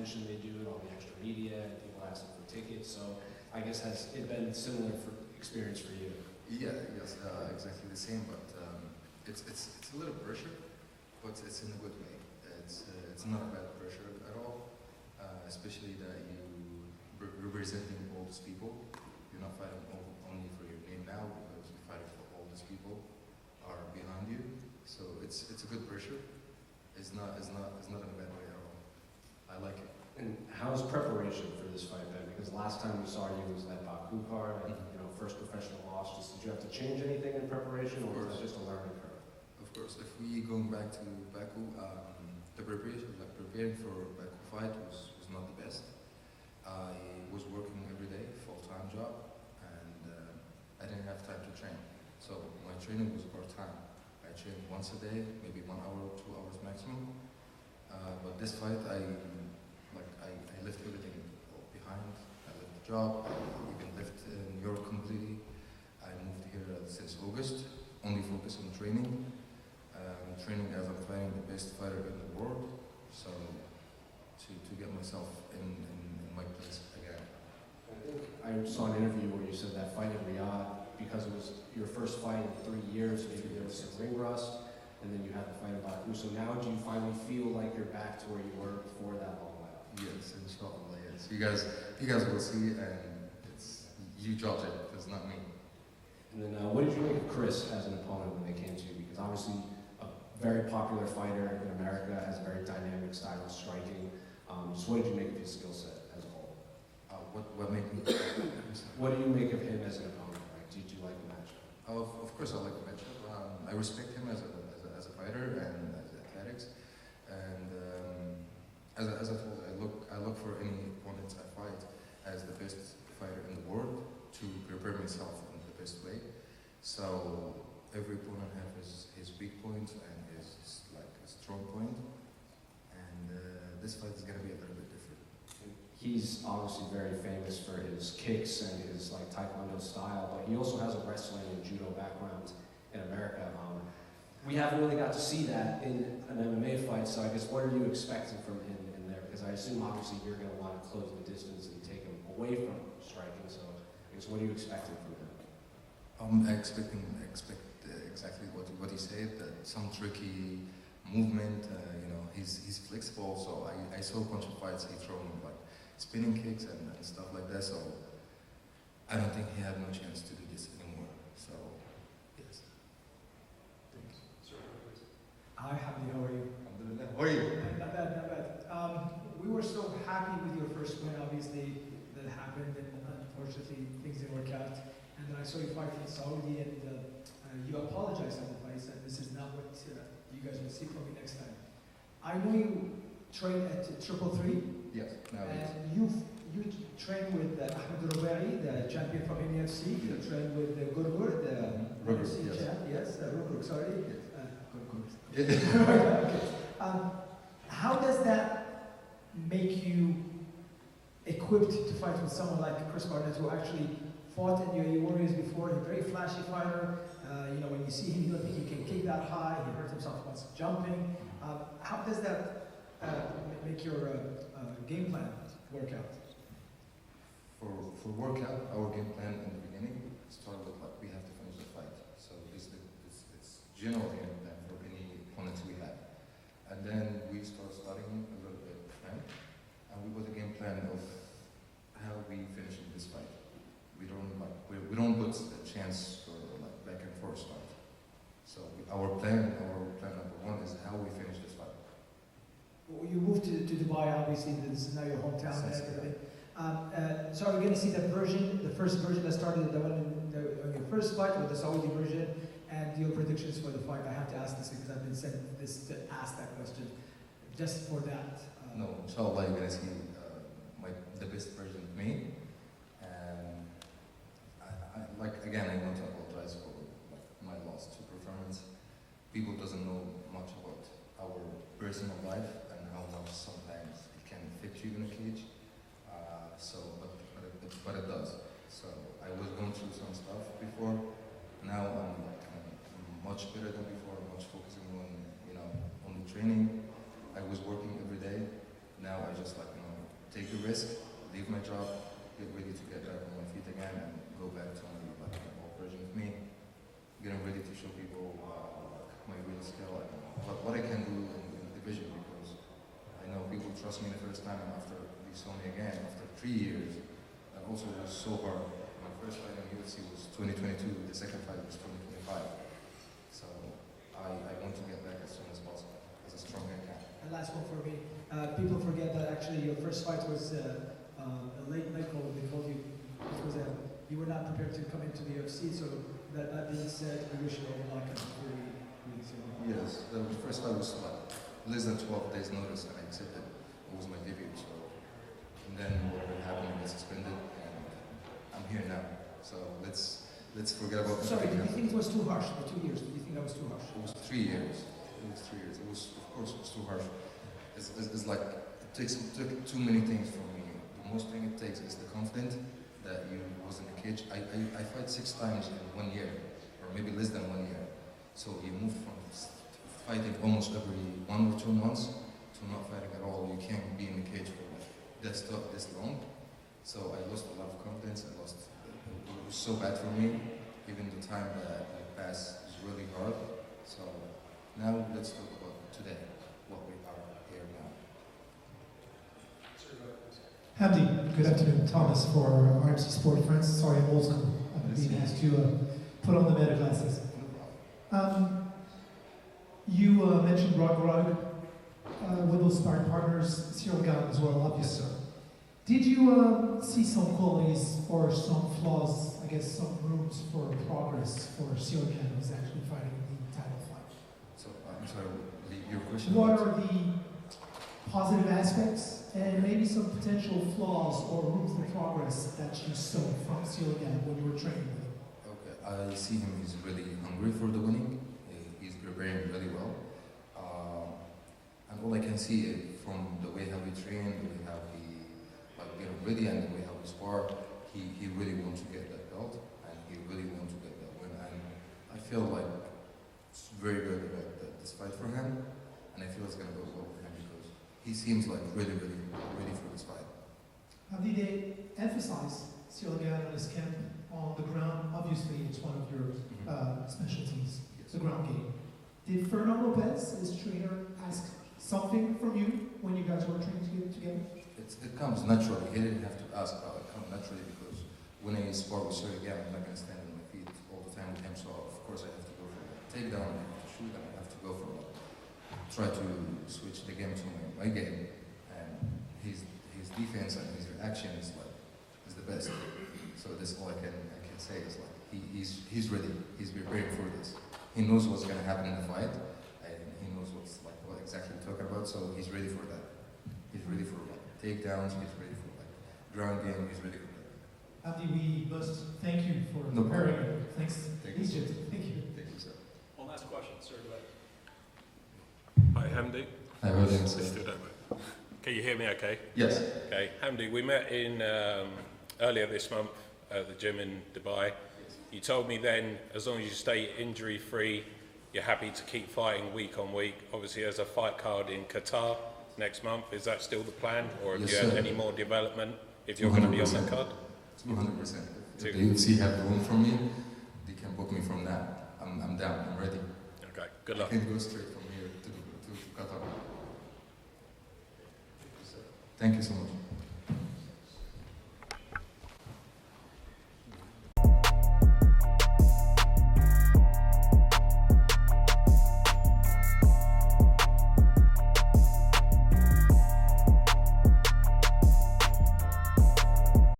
attention they do and all the extra media and people asking for tickets. So I guess has it been similar for experience for you? Yeah, yes, exactly the same, but it's a little pressure, but it's in a good way. It's not a bad pressure at all, especially that you representing all these people. You're not fighting only for your name now, because you're fighting for all these people are behind you. So it's a good pressure. It's not in a bad way at all. I like it. And how's preparation for this fight been? Because last time we saw you was that Baku card, and first professional loss. Did you have to change anything in preparation, or was it just a learning curve? Of course, if we go back to Baku, the preparation, like preparing for Baku fight was not the best. I was working every day, full-time job, and I didn't have time to train. So my training was part-time. I trained once a day, maybe 1 hour, 2 hours maximum. But this fight, I left everything behind. I left the job. I even left New York completely. I moved here since August, only focus on training. Training as I'm fighting the best fighter in the world. So to get myself in my place again. I saw an interview where you said that fight in Riyadh, because it was your first fight in 3 years, maybe there was some ring rust, and then you had the fight in Baku. So now do you finally feel like you're back to where you were before that long while? Yes, inshallah, yes. You guys will see, and you judge it, it's not me. And then what did you make of Chris as an opponent when they came to you? Because obviously a very popular fighter in America, has a very dynamic style of striking. So what did you make of his skill set as a whole? What made me? What do you make of him as an opponent? Like, do you like the matchup? Of course I like the matchup. I respect him as a fighter and as athletics. And as I told you, I look for any opponents I fight as the best fighter in the world to prepare myself in the best way. So every opponent has his weak point and his like a strong point. And this fight is gonna be a little bit different. He's obviously very famous for his kicks and his like taekwondo style, but he also has a wrestling and judo background in America. We haven't really got to see that in an MMA fight, so I guess what are you expecting from him in there? Because I assume obviously you're going to want to close the distance and take him away from striking, so I guess what are you expecting from him? I expect exactly what he said, that some tricky movement, he's flexible, so I saw a bunch of fights he thrown like spinning kicks and stuff like that, so I don't think he had no chance to do this anymore, so yes. Hi, Hamdy, how are you? Alhamdulillah. How are you? Not bad, not bad. We were so happy with your first win, obviously, that happened, and unfortunately things didn't work out. And then I saw you fight in Saudi, and you apologized at the fight, and this is not what you guys will see from me next time. I know you train at 333. Yes, now and you train with Ahmed Rubai, the champion from UFC. You train with Gurgur, the UFC champ. Yes, Gurgur, sorry. Yes. Okay. How does that make you equipped to fight with someone like Chris Barnett, who actually fought in UAE Warriors before? He's a very flashy fighter. When you see him, you don't think he can kick that high. He hurt himself once jumping. How does that make your game plan work out? For workout, our game plan in the beginning started with like we have to finish the fight. So it's general game plan for any opponents we have. And then we start studying a little bit, right? And we put a game plan of how we finish in this fight. We don't put a chance for like back and forth fight. So our plan number one is how we finish this fight. Well, you moved to Dubai, obviously. This is now your hometown and everything. So are we going to see the first version that started the one in your first fight, or the Saudi version, and your predictions for the fight? I have to ask this because I've been sent this to ask that question. Just for that. No, inshallah, you're going to see the best version of me. And I want to apologize for my loss to performance. People doesn't know much about our personal life and how much sometimes it can affect you in a cage. But it does. So I was going through some stuff before. Now I'm much better than before. Much focusing on the training. I was working every day. Now I just take the risk, leave my job, get ready to get back on my feet again, and go back to my old version of me. Getting ready to show people my real skill and what I can do in the division, because I know people trust me the first time, and after they saw me again, after 3 years, and also it was so hard. My first fight in UFC was 2022, the second fight was 2025. So I want to get back as soon as possible, as strong as I can. And last one for me. People forget that actually your first fight was a late night call. They told you it was you were not prepared to come into the UFC. So that being said, we wish you all luck. Yes, the first fight was like less than 12 days notice, and I accepted. It was my debut. So, and then what happened? I got suspended, and I'm here now. So let's forget about. Sorry, did you think it was too harsh? The 2 years? Did you think that was too harsh? It was 3 years. It was 3 years. It was, of course, it was too harsh. It's like it took too many things from me. The most thing it takes is the confidence that you was in the cage. I fight 6 times in 1 year, or maybe less than 1 year. So you moved from fighting almost every 1 or 2 months to not fighting at all. You can't be in the cage for this long. So I lost a lot of confidence. It was so bad for me. Even the time that I passed was really hard. So now let's talk about today, what we are here now. Hamdy, good afternoon. Thomas for RMC Sport France. Sorry, I'm old school. I'm being asked to put on the meta glasses. You mentioned Rog, with those sparring partners, Cyril Gane as well, obviously. Yes, sir. Did you see some qualities or some flaws, I guess some rooms for progress for Cyril Gane who's actually fighting the title fight? So I'm sorry, your question? What are the positive aspects and maybe some potential flaws or rooms for progress that you saw from Cyril Gane when you were training with him? Okay, I see him, he's really hungry for the winning. He's preparing really well. And all I can see from the way how he trained, the way how he get ready, and the way how he spar, he really wants to get that belt, and he really wants to get that win. And I feel like it's very good about this fight for him, and I feel it's going to go well for him because he seems like really ready for this fight. How did they emphasize Cyril Gane on his camp on the ground? Obviously, it's one of your specialties, Yes. the ground game. Did Fernando Lopez, his trainer, ask something from you when you guys were training together? It comes naturally. He didn't have to ask about it. It comes naturally because when I spar with Cyril Gane, I'm not going to stand on my feet all the time with him. So of course I have to go for a takedown, I have to shoot, and I have to go for try to switch the game to my game. And his defense and his reaction is the best. So that's all I can say is like he's ready. He's preparing for this. He knows what's going to happen in the fight, and he knows what exactly we're talking about. So he's ready for that. He's ready for takedowns. He's ready for ground game. He's ready for that. Hamdy, we must thank you for No preparing. problem. Thanks, Thank you. Egypt. Thank you. Thank you, sir. One last question, sir. Go ahead. Hi, Hamdy. Hi, Rodan. Stood over. Can you hear me okay? Yes. Okay. Hamdy, we met in earlier this month at the gym in Dubai. You told me then, as long as you stay injury-free, you're happy to keep fighting week on week. Obviously, there's a fight card in Qatar next month. Is that still the plan, or have Yes, you had sir. any more development if you're going to be on that 200%. card? 200%. If the UFC have room for me, they can book me from now. I'm down. I'm ready. Okay. Good I luck. can go straight from here to Qatar. Thank you so much.